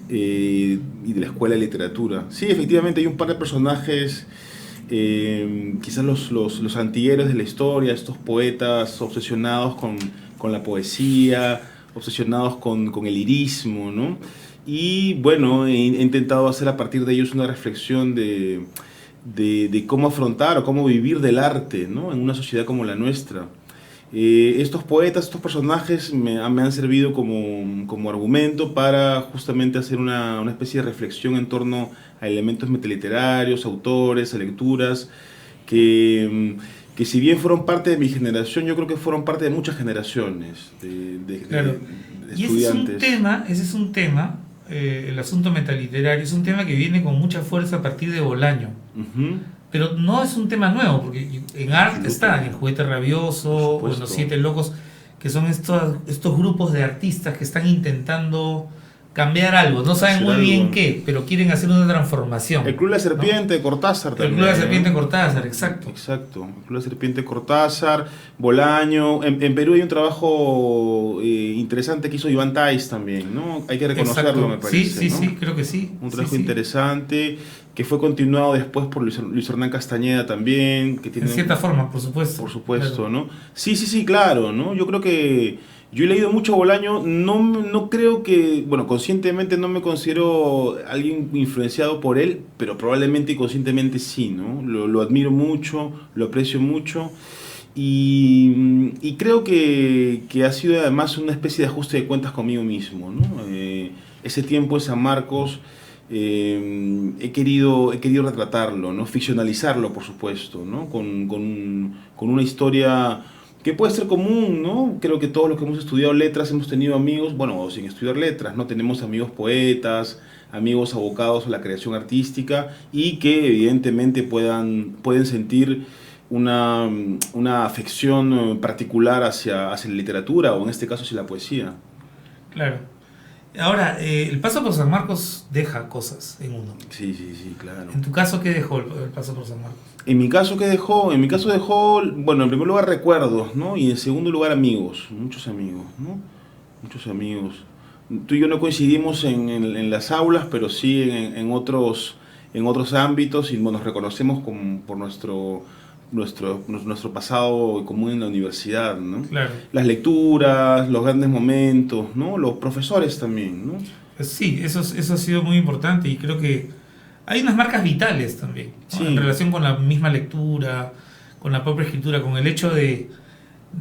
Y de la Escuela de Literatura. Sí, efectivamente hay un par de personajes, quizás los antigueros de la historia, estos poetas obsesionados con la poesía, obsesionados con el lirismo, ¿no? Y bueno, he intentado hacer a partir de ellos una reflexión de cómo afrontar o cómo vivir del arte, ¿no? En una sociedad como la nuestra. Estos poetas, estos personajes me han servido como argumento para justamente hacer una especie de reflexión en torno a elementos metaliterarios, autores, a lecturas, que si bien fueron parte de mi generación, yo creo que fueron parte de muchas generaciones Claro. de Y estudiantes. ese es un tema, el asunto metaliterario, es un tema que viene con mucha fuerza a partir de Bolaño. Ujú. Pero no es un tema nuevo, porque en Art está, en El Juguete Rabioso, o en Los Supuesto. Siete Locos, que son estos grupos de artistas que están intentando cambiar algo. No saben Hacer muy bien algo. qué, pero quieren hacer una transformación. El Club de la ¿no? Serpiente, Cortázar El también. Club de la Serpiente ¿no? Cortázar, exacto. Exacto, el Club de la Serpiente Cortázar, Bolaño. En Perú hay un trabajo interesante que hizo Iván Tais también, ¿no? Hay que reconocerlo, Exacto. me parece. Sí, ¿no? sí, creo que sí. Un Sí, trabajo sí. interesante que fue continuado después por Luis Hernán Castañeda también. Que tiene En cierta forma, por supuesto. Por supuesto, Claro. ¿no? Sí, claro, ¿no? Yo creo que yo he leído mucho Bolaño, no creo que, bueno, conscientemente no me considero alguien influenciado por él, pero probablemente y conscientemente sí, ¿no? Lo admiro mucho, lo aprecio mucho y creo que ha sido además una especie de ajuste de cuentas conmigo mismo, ¿no? Ese tiempo en San Marcos he querido retratarlo, ¿no? Ficcionalizarlo, por supuesto, ¿no? Con una historia que puede ser común, ¿no? Creo que todos los que hemos estudiado letras hemos tenido amigos, bueno, o sin estudiar letras, ¿no? Tenemos amigos poetas, amigos abocados a la creación artística y que evidentemente pueden sentir una afección particular hacia la literatura o en este caso hacia la poesía. Claro. Ahora, el paso por San Marcos deja cosas en uno. Sí, claro. En tu caso, ¿qué dejó el paso por San Marcos? En mi caso, ¿qué dejó? En mi caso dejó, bueno, en primer lugar recuerdos, ¿no? Y en segundo lugar amigos, muchos amigos, ¿no? Muchos amigos. Tú y yo no coincidimos en las aulas, pero sí en otros ámbitos y bueno, nos reconocemos por nuestro pasado común en la universidad, ¿no? Claro. Las lecturas, los grandes momentos, ¿no? Los profesores también, ¿no? Pues sí, eso ha sido muy importante y creo que hay unas marcas vitales también, ¿no? Sí. En relación con la misma lectura, con la propia escritura, con el hecho de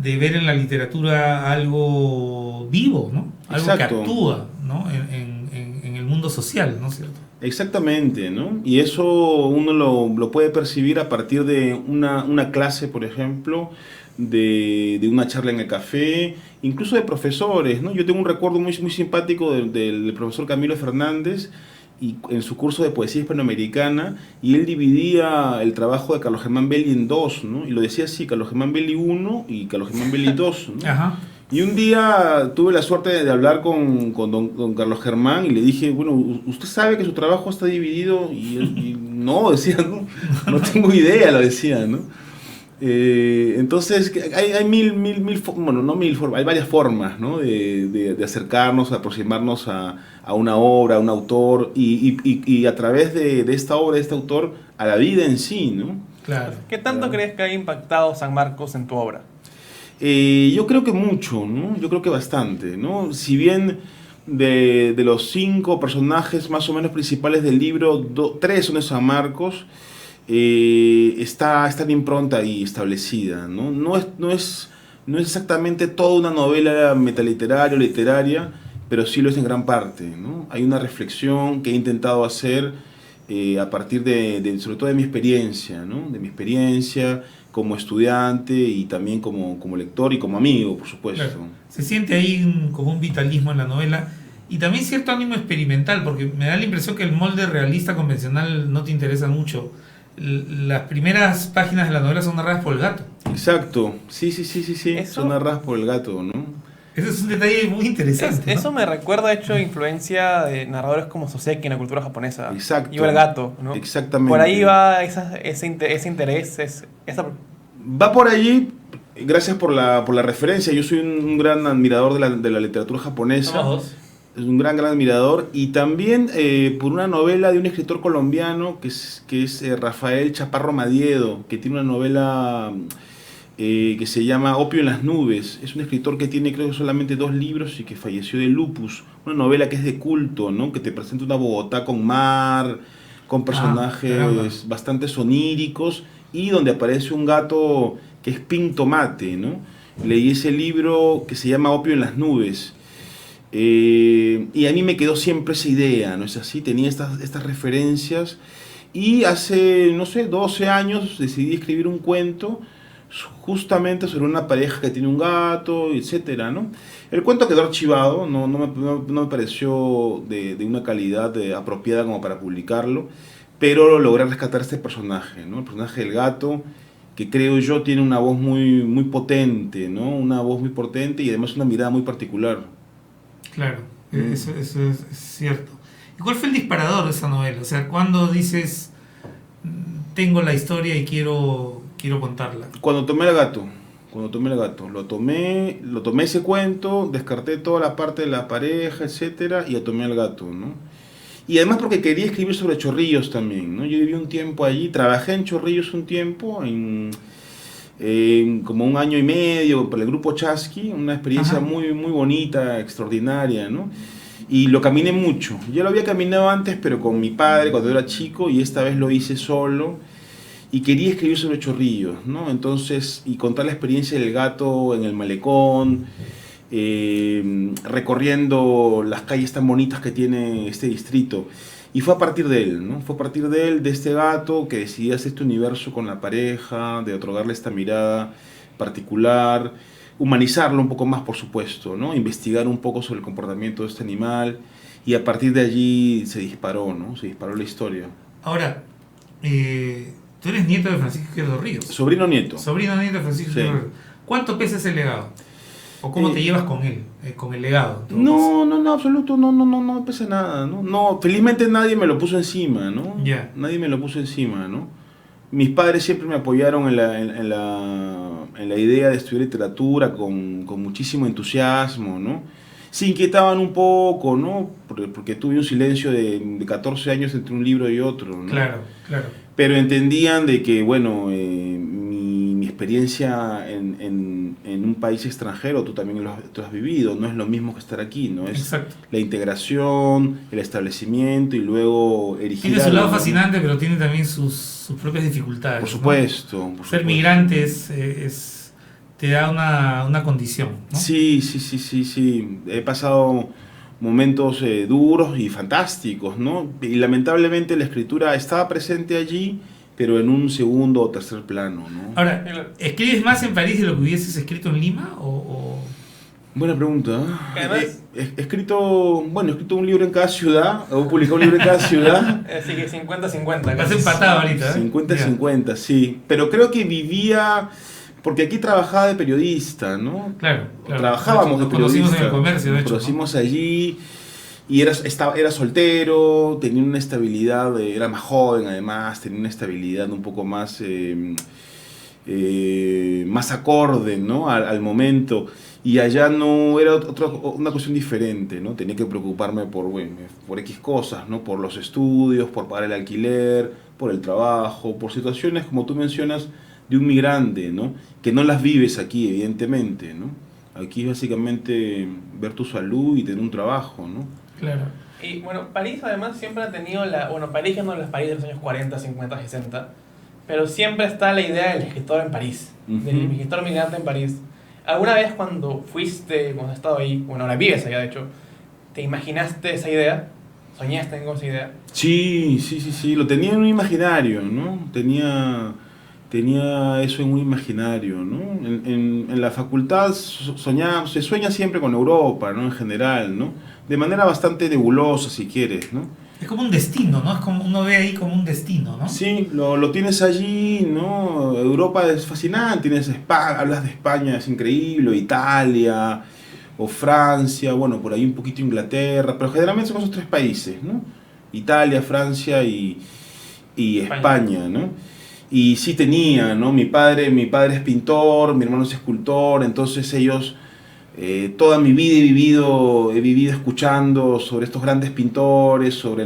ver en la literatura algo vivo, ¿no? Algo Exacto. que actúa, ¿no? En el mundo social, ¿no es cierto? Exactamente, ¿no? Y eso uno lo puede percibir a partir de una clase, por ejemplo, de una charla en el café, incluso de profesores, ¿no? Yo tengo un recuerdo muy simpático del profesor Camilo Fernández y en su curso de poesía hispanoamericana, y él dividía el trabajo de Carlos Germán Belli en dos, ¿no? Y lo decía así, Carlos Germán Belli 1 y Carlos Germán Belli 2, ¿no? Ajá. Y un día tuve la suerte de hablar con don Carlos Germán y le dije, bueno, ¿usted sabe que su trabajo está dividido? Y no, decía, no tengo idea, lo decía, ¿no? Entonces, hay bueno, no mil formas, hay varias formas, ¿no? de acercarnos, de aproximarnos a una obra, a un autor, y a través de esta obra, de este autor, a la vida en sí, ¿no? Claro. ¿Qué tanto Claro. crees que ha impactado San Marcos en tu obra? Yo creo que mucho, ¿no? Yo creo que bastante, ¿no? Si bien de los 5 personajes más o menos principales del libro, 3 son de San Marcos, está la impronta ahí establecida, ¿no? No es exactamente toda una novela metaliteraria o literaria, pero sí lo es en gran parte, ¿no? Hay una reflexión que he intentado hacer a partir sobre todo de mi experiencia, ¿no? De mi experiencia como estudiante y también como lector y como amigo, por supuesto. Claro. Se siente ahí como un vitalismo en la novela y también cierto ánimo experimental, porque me da la impresión que el molde realista convencional no te interesa mucho. Las primeras páginas de la novela son narradas por el gato. Exacto, sí. Eso- Son narradas por el gato, ¿no? Ese es un detalle muy interesante, ¿no? Eso me recuerda, de hecho, influencia de narradores como Soseki en la cultura japonesa. Exacto. Y el gato, ¿no? Exactamente. Por ahí va ese interés, Va por allí, gracias por la referencia. Yo soy un gran admirador de la literatura japonesa. Somos dos. Es un gran admirador. Y también por una novela de un escritor colombiano que es Rafael Chaparro Madiedo, que tiene una novela que se llama Opio en las nubes. Es un escritor que tiene creo que solamente 2 libros y que falleció de lupus. Una novela que es de culto, ¿no? Que te presenta una Bogotá con mar, con personajes caramba. bastante soníricos y donde aparece un gato que es Pin Tomate, ¿no? Leí ese libro que se llama Opio en las nubes. Y a mí me quedó siempre esa idea, ¿no es así? Tenía estas referencias y hace, no sé, 12 años decidí escribir un cuento justamente sobre una pareja que tiene un gato, etcétera, ¿no? El cuento quedó archivado, no me pareció de una calidad apropiada como para publicarlo, pero logré rescatar este personaje, ¿no? El personaje del gato, que creo yo tiene una voz muy potente, ¿no? Una voz muy potente y además una mirada muy particular. Claro, eso es cierto. ¿Y cuál fue el disparador de esa novela? O sea, ¿cuándo dices, tengo la historia y quiero contarla? Cuando tomé el gato, lo tomé ese cuento, descarté toda la parte de la pareja, etcétera, y tomé al gato, ¿no? Y además porque quería escribir sobre Chorrillos también, ¿no? Yo viví un tiempo allí, trabajé en Chorrillos un tiempo, como 1 año y medio para el grupo Chasqui, una experiencia Ajá. muy bonita, extraordinaria, ¿no? Y lo caminé mucho. Ya lo había caminado antes, pero con mi padre cuando era chico, y esta vez lo hice solo. Y quería escribir sobre Chorrillos, ¿no? Entonces, y contar la experiencia del gato en el malecón, recorriendo las calles tan bonitas que tiene este distrito. Y fue a partir de él, ¿no? Fue a partir de él, de este gato, que decidí hacer este universo con la pareja, de otorgarle esta mirada particular, humanizarlo un poco más, por supuesto, ¿no? Investigar un poco sobre el comportamiento de este animal, y a partir de allí se disparó, ¿no? Se disparó la historia. Ahora, tú eres nieto de Francisco Izquierdo Ríos. Sobrino nieto. Sobrino nieto de Francisco Sí. Izquierdo Ríos. ¿Cuánto pesa ese legado? ¿O cómo te llevas con él, con el legado? No, absoluto, no me pesa nada, ¿no? No, felizmente nadie me lo puso encima, ¿no? Ya. Nadie me lo puso encima, ¿no? Mis padres siempre me apoyaron en la idea de estudiar literatura con muchísimo entusiasmo, ¿no? Se inquietaban un poco, ¿no? Porque tuve un silencio de 14 años entre un libro y otro, ¿no? Claro. Pero entendían de que, bueno, mi experiencia en un país extranjero, tú también tú has vivido, no es lo mismo que estar aquí, ¿no? Es Exacto. la integración, el establecimiento y luego erigir Tiene su lado algo, ¿no? fascinante, pero tiene también sus propias dificultades. Por ¿no? supuesto. Por Ser supuesto. migrante te da una condición, ¿no? Sí. He pasado momentos duros y fantásticos, ¿no? Y lamentablemente la escritura estaba presente allí, pero en un segundo o tercer plano, ¿no? Ahora, ¿escribes más en París de lo que hubieses escrito en Lima? ¿O? Buena pregunta. Además- He escrito un libro en cada ciudad, he publicado un libro en cada ciudad. Así que 50-50. Estás empatado ahorita, ¿eh? 50-50, sí. Pero creo que vivía, porque aquí trabajaba de periodista, ¿no? Claro. Trabajábamos de Nos conocimos periodista. en el comercio, de Nos hecho. ¿no? conocimos allí y era soltero, tenía una estabilidad, era más joven además, tenía una estabilidad un poco más acorde, ¿no? al momento. Y allá no era una cuestión diferente, ¿no? Tenía que preocuparme por X cosas, ¿no? Por los estudios, por pagar el alquiler, por el trabajo, por situaciones, como tú mencionas, de un migrante, ¿no? Que no las vives aquí, evidentemente, ¿no? Aquí es básicamente ver tu salud y tener un trabajo, ¿no? Claro. Y bueno, París además siempre ha tenido París ya no es la París de los años 40, 50, 60, pero siempre está la idea del escritor en París, del Ujú. escritor migrante en París. ¿Alguna vez cuando has estado ahí, bueno, ahora vives allá de hecho, te imaginaste esa idea? ¿Soñaste con esa idea? Sí, lo tenía en un imaginario, ¿no? Tenía eso en un imaginario, ¿no? En la facultad se sueña siempre con Europa, ¿no? En general, ¿no? de manera bastante nebulosa, si quieres, ¿no? Es como un destino, ¿no? Es como uno ve ahí como un destino, ¿no? Sí, lo tienes allí, ¿no? Europa es fascinante, tienes España, hablas de España, es increíble, o Italia, o Francia, bueno, por ahí un poquito Inglaterra, pero generalmente son esos tres países, ¿no? Italia, Francia y España, ¿no? Y sí tenía, ¿no? Mi padre es pintor, mi hermano es escultor, entonces ellos, toda mi vida he vivido escuchando sobre estos grandes pintores, sobre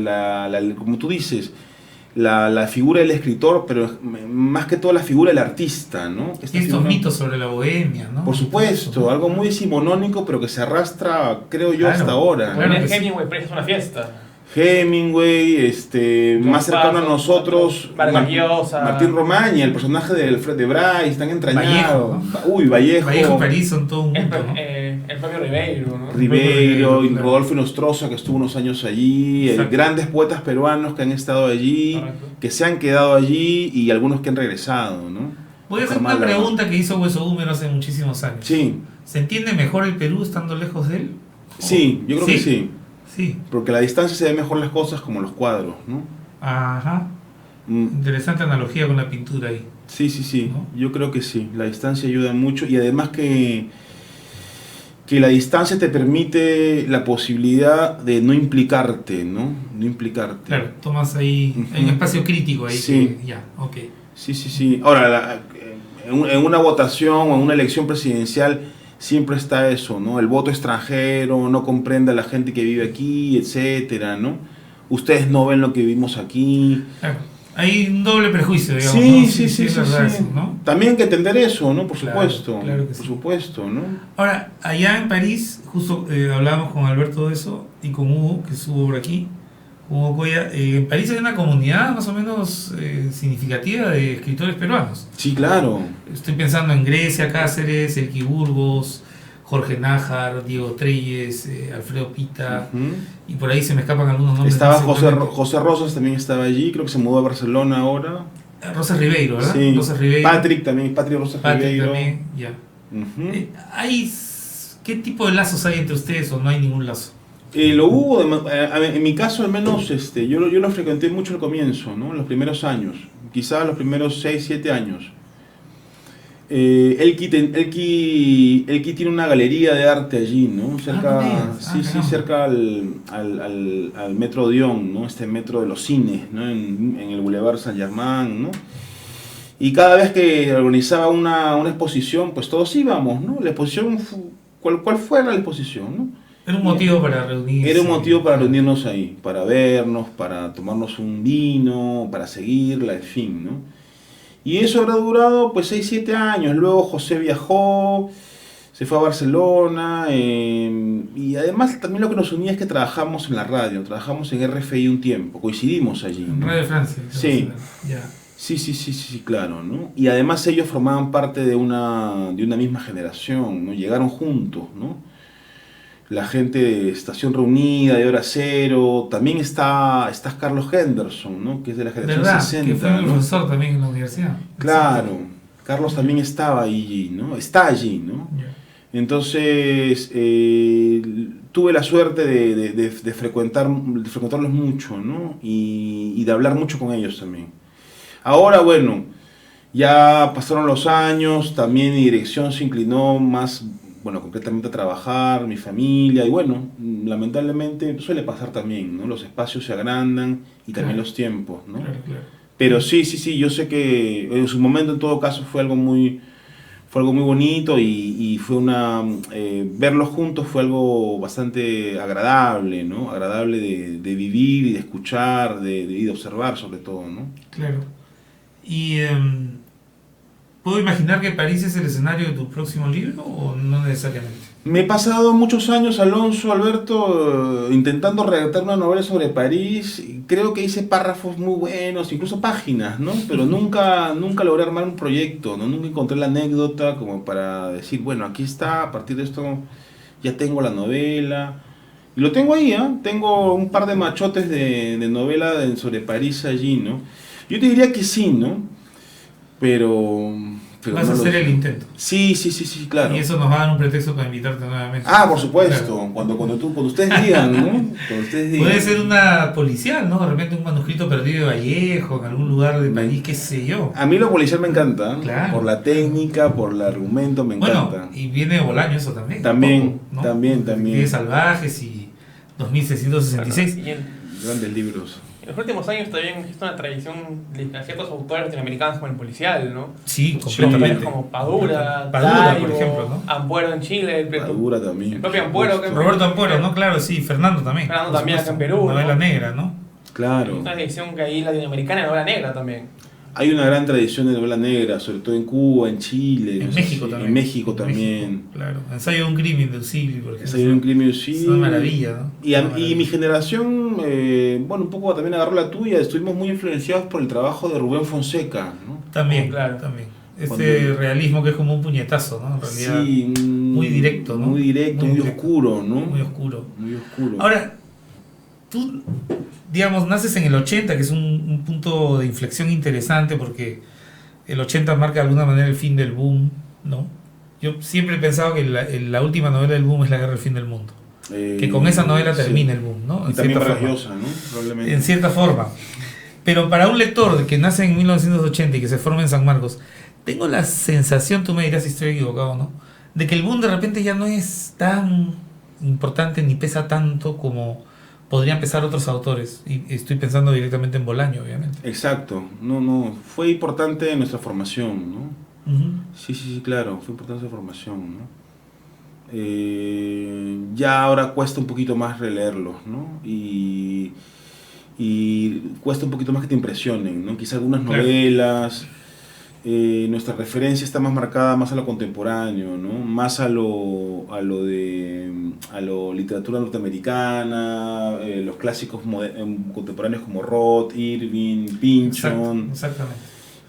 como tú dices, la figura del escritor, pero más que todo la figura del artista, ¿no? Y estos figura, mitos sobre la bohemia, ¿no? por supuesto, algo muy decimonónico, pero que se arrastra, creo yo, Claro, hasta ahora. claro. Bueno, que sí. Hemingway, pero es una fiesta. Hemingway, más cercano a nosotros, Vargas Llosa. Martín Romaña, el personaje de Alfred de Bryce, tan entrañado. Vallejo, Uy, Vallejo. Vallejo y París son todo un El, mundo, ¿no? el propio Ribeiro, ¿no? Ribeiro, y Claro. Rodolfo Nostroza, que estuvo unos años allí, Exacto. grandes poetas peruanos que han estado allí, Correcto. que se han quedado allí y algunos que han regresado, ¿no? Voy a hacer una Carmala. pregunta que hizo Hueso Húmero hace muchísimos años. Sí, ¿Se entiende mejor el Perú estando lejos de él? sí, yo creo que sí, Sí. porque a la distancia se ven mejor las cosas como los cuadros, ¿no? Ajá. Mm, Interesante analogía con la pintura ahí. sí, ¿No? yo creo que sí, la distancia ayuda mucho y además que la distancia te permite la posibilidad de no implicarte, ¿no? No implicarte. Claro, tomas ahí, hay un Ujú. espacio crítico ahí. Sí. Que, ya, ok. Sí. Ahora, en una votación o en una elección presidencial siempre está eso, ¿no? El voto extranjero, no comprende a la gente que vive aquí, etcétera, ¿no? Ustedes no ven lo que vivimos aquí. Claro. Hay un doble prejuicio, digamos. Sí, ¿no? sí, es verdad eso, ¿no? También hay que entender eso, ¿no? Por Claro, supuesto. claro que por sí. supuesto, ¿no? Ahora, allá en París, justo hablábamos con Alberto de eso y con Hugo, que estuvo por aquí, Hugo Coya. En París hay una comunidad más o menos significativa de escritores peruanos. Sí, claro. Estoy pensando en Grecia, Cáceres, Elqui Burgos, Jorge Nájar, Diego Treyes, Alfredo Pita, Ujú. y por ahí se me escapan algunos nombres. Estaba más seguramente. José Rosas, también estaba allí, creo que se mudó a Barcelona ahora. Rosas Ribeiro, ¿verdad? Sí. Rosas Ribeiro. Patrick Rosas Patrick Ribeiro. también, ya. Ujú. ¿Qué tipo de lazos hay entre ustedes o no hay ningún lazo? Lo hubo, en mi caso al menos, yo lo frecuenté mucho al comienzo, ¿no? En los primeros años, quizás los primeros 6, 7 años. Elqui tiene una galería de arte allí, ¿no? Cerca, no me digas. Caramba. cerca al Metro Odeón, ¿no? Este metro de los cines, ¿no? En el Boulevard Saint-Germain, ¿no? Y cada vez que organizaba una exposición, pues todos íbamos, ¿no? La exposición, ¿cuál fuera la exposición, ¿no? Era un motivo para reunirse. Era un motivo para reunirnos ahí, para vernos, para tomarnos un vino, para seguirla, en fin, ¿no? Y eso habrá durado pues 6, 7 años. Luego José viajó, se fue a Barcelona, y además también lo que nos unía es que trabajamos en la radio, trabajamos en RFI un tiempo, coincidimos allí, En ¿no? Radio Francia. Sí. Ya. Sí, claro, ¿no? Y además ellos formaban parte de una misma generación, ¿no? Llegaron juntos, ¿no? La gente de Estación Reunida, de Hora Cero, también está Carlos Henderson, ¿no? Que es de la generación ¿Verdad? 60, Que fue mi ¿no? profesor también en la universidad. Claro, Carlos también estaba allí, ¿no? Está allí, ¿no? Ya. Entonces, tuve la suerte de frecuentarlos mucho, ¿no? Y de hablar mucho con ellos también. Ahora, bueno, ya pasaron los años, también mi dirección se inclinó más, bueno, concretamente a trabajar, mi familia, y bueno, lamentablemente suele pasar también, ¿no? Los espacios se agrandan y también Claro. los tiempos, ¿no? Claro. Pero sí, yo sé que en su momento en todo caso fue algo muy bonito y fue verlos juntos fue algo bastante agradable, ¿no? Agradable de vivir y de escuchar, y de observar sobre todo, ¿no? Claro. Y ¿puedo imaginar que París es el escenario de tu próximo libro o no necesariamente? Me he pasado muchos años, Alberto, intentando redactar una novela sobre París. Creo que hice párrafos muy buenos, incluso páginas, ¿no? Pero nunca logré armar un proyecto, ¿no? Nunca encontré la anécdota como para decir, bueno, aquí está, a partir de esto ya tengo la novela. Y lo tengo ahí, ¿eh? Tengo un par de machotes de novela sobre París allí, ¿no? Yo te diría que sí, ¿no? Pero pero Vas no a hacer los- el intento. Sí, claro. Y eso nos va a dar un pretexto para invitarte nuevamente. Ah, por supuesto, Claro. cuando ustedes digan, ¿no? Cuando ustedes digan. Puede ser una policial, ¿no? De repente un manuscrito perdido de Vallejo, en algún lugar de París, qué sé yo. A mí lo policial me encanta, Claro. por la técnica, por el argumento, me encanta. Bueno, y viene de Bolaño eso también. También, un poco, ¿no? también. Detectives salvajes y 2666. Y Grandes libros. en los últimos años también existe una tradición de ciertos autores latinoamericanos como el policial, ¿no? Sí, Autores completamente. como Padura, Padura, por Taibo, ejemplo, ¿no? Ampuero en Chile, el Madura también. el propio Ampuero, que- Roberto Ampuero, ¿no? Claro, sí. Fernando también. Fernando por también, supuesto. acá en Perú, Novela ¿no? negra, ¿no? Claro. una edición que ahí latinoamericana de novela negra también. Hay una gran tradición de novela negra, sobre todo en Cuba, en Chile. En no sé México si- también. En México En también. México, claro. Ensayo de un crimen de Usigli, por ejemplo. Esa era un crimen, sí. Es una maravilla, ¿no? Y, Una maravilla. y mi generación, bueno, un poco también agarró la tuya, estuvimos muy influenciados por el trabajo de Rubén Fonseca, ¿no? También, Claro. también. Este Cuando- realismo que es como un puñetazo, ¿no? En realidad, Sí, muy directo, ¿no? Muy directo, Muy muy, directo. oscuro, ¿no? muy oscuro. Muy oscuro. Ahora, tú, digamos, naces en el 80, que es un punto de inflexión interesante porque el 80 marca de alguna manera el fin del boom, ¿no? Yo siempre he pensado que la última novela del boom es La Guerra del Fin del Mundo. Que con esa novela sí. termina el boom, ¿no? Y En también cierta forma. Vargas Llosa, ¿no? Probablemente. En cierta forma. Pero para un lector que nace en 1980 y que se forma en San Marcos, tengo la sensación, tú me dirás si estoy equivocado o no, de que el boom de repente ya no es tan importante ni pesa tanto como podrían pesar otros autores. Y estoy pensando directamente en Bolaño, obviamente. Exacto, no, fue importante en nuestra formación, ¿no? Ujú. Sí, claro, fue importante nuestra formación, ¿no? Ya ahora cuesta un poquito más releerlos, ¿no? Y cuesta un poquito más que te impresionen, ¿no? Quizá algunas Claro. novelas, nuestra referencia está más marcada más a lo contemporáneo, ¿no? Más a lo literatura norteamericana, los clásicos contemporáneos como Roth, Irving, Pynchon, Exactamente.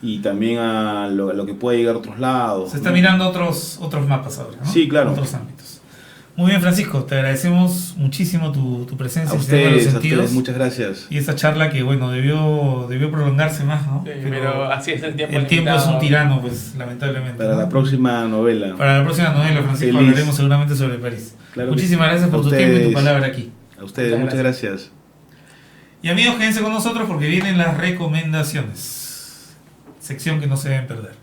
y también a lo que puede llegar a otros lados. Se está ¿no? mirando otros mapas ahora, ¿no? Sí, claro. Otros ámbitos. Muy bien, Francisco, te agradecemos muchísimo tu presencia A en Cinema de los ustedes, Sentidos. muchas gracias. Y esta charla que, bueno, debió prolongarse más, ¿no? Sí, pero así es el tiempo. el tiempo es un limitado. tirano, pues, lamentablemente. Para ¿no? la próxima novela. Para la próxima novela, Francisco, Feliz. hablaremos seguramente sobre París. Claro que Muchísimas sí. gracias por A tu tiempo y tu ustedes. palabra aquí. A ustedes, muchas gracias. Y amigos, quédense con nosotros porque vienen las recomendaciones. Sección que no se deben perder.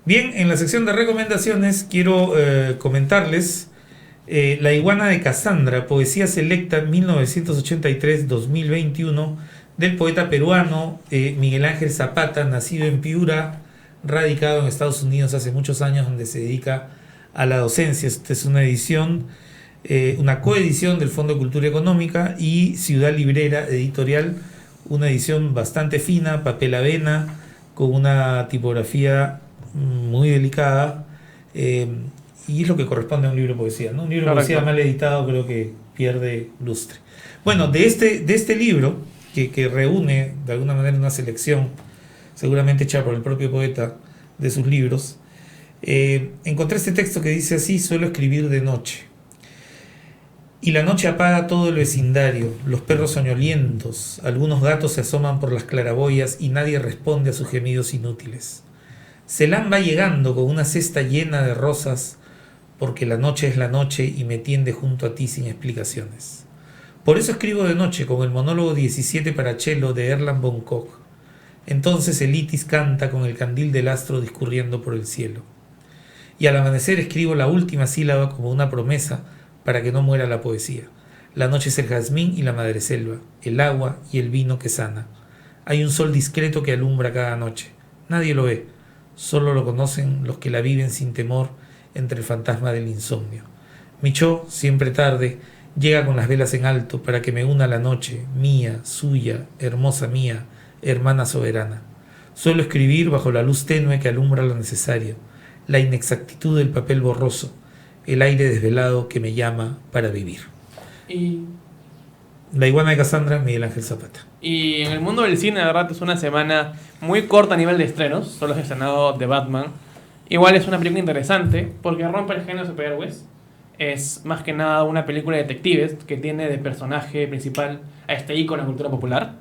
Bien, en la sección de recomendaciones quiero comentarles La iguana de Cassandra, poesía selecta 1983-2021 del poeta peruano Miguel Ángel Zapata, nacido en Piura, radicado en Estados Unidos hace muchos años, donde se dedica a la docencia. Esta es una edición, una coedición del Fondo de Cultura Económica y Ciudad Librera Editorial, una edición bastante fina, papel avena, con una tipografía muy delicada, y es lo que corresponde a un libro de poesía, ¿no? Un libro de Correcto. poesía mal editado creo que pierde lustre. Bueno, de este libro, que reúne de alguna manera una selección, seguramente hecha por el propio poeta, de sus libros, encontré este texto que dice así: suelo escribir de noche. Y la noche apaga todo el vecindario, los perros soñolientos, algunos gatos se asoman por las claraboyas y nadie responde a sus gemidos inútiles. Celán va llegando con una cesta llena de rosas, porque la noche es la noche y me tiende junto a ti sin explicaciones. Por eso escribo de noche con el monólogo 17 para cello de Erland von Koch. Entonces el itis canta con el candil del astro discurriendo por el cielo. Y al amanecer escribo la última sílaba como una promesa para que no muera la poesía. La noche es el jazmín y la madreselva, el agua y el vino que sana. Hay un sol discreto que alumbra cada noche. Nadie lo ve, solo lo conocen los que la viven sin temor entre el fantasma del insomnio. Michó, siempre tarde, llega con las velas en alto para que me una a la noche, mía, suya, hermosa mía, hermana soberana. Suelo escribir bajo la luz tenue que alumbra lo necesario, la inexactitud del papel borroso, el aire desvelado que me llama para vivir. Y La iguana de Cassandra, Miguel Ángel Zapata. Y en el mundo del cine, de verdad, es una semana muy corta a nivel de estrenos. Solo se ha estrenado The Batman. Igual es una película interesante porque rompe el género de superhéroes. Es más que nada una película de detectives que tiene de personaje principal a este ícono de la cultura popular.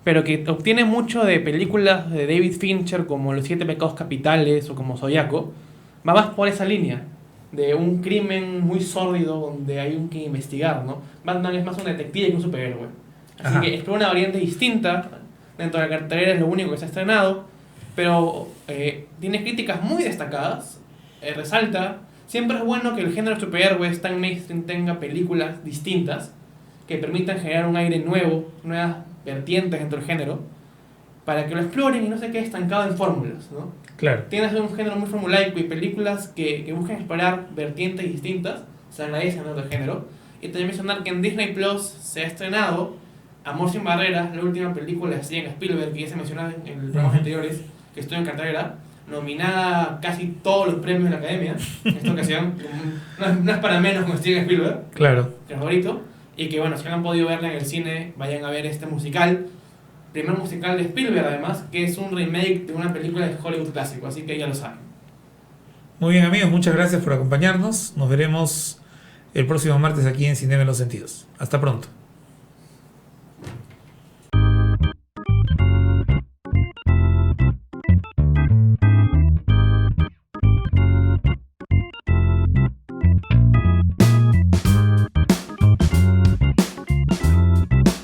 pero que obtiene mucho de películas de David Fincher como Los Siete Pecados Capitales o como Zodiaco, va más por esa línea de un crimen muy sórdido donde hay que investigar, ¿no? Batman es más un detective que un superhéroe. Así Ajá. que explora una variante distinta. Dentro de la cartelera es lo único que se ha estrenado, pero tiene críticas muy destacadas. Resalta, siempre es bueno que el género superhéroes tan mainstream tenga películas distintas que permitan generar un aire nuevo, nuevas vertientes dentro del género, para que lo exploren y no se quede estancado en fórmulas, ¿no? Claro. Tienes un género muy formulaico y películas que buscan explorar vertientes distintas, se agradecen dentro del género. Y también mencionar que en Disney Plus se ha estrenado Amor sin barreras, la última película de Steven Spielberg, que ya se mencionaba en programas anteriores, que estuvo en cartelera, nominada a casi todos los premios de la Academia, en esta ocasión, no es para menos con Steven Spielberg, Claro. que es favorito, y que bueno, si no han podido verla en el cine, vayan a ver este musical, primer musical de Spielberg además, que es un remake de una película de Hollywood clásico, así que ya lo saben. Muy bien, amigos, muchas gracias por acompañarnos. Nos veremos el próximo martes aquí en Cinema en los Sentidos. Hasta pronto.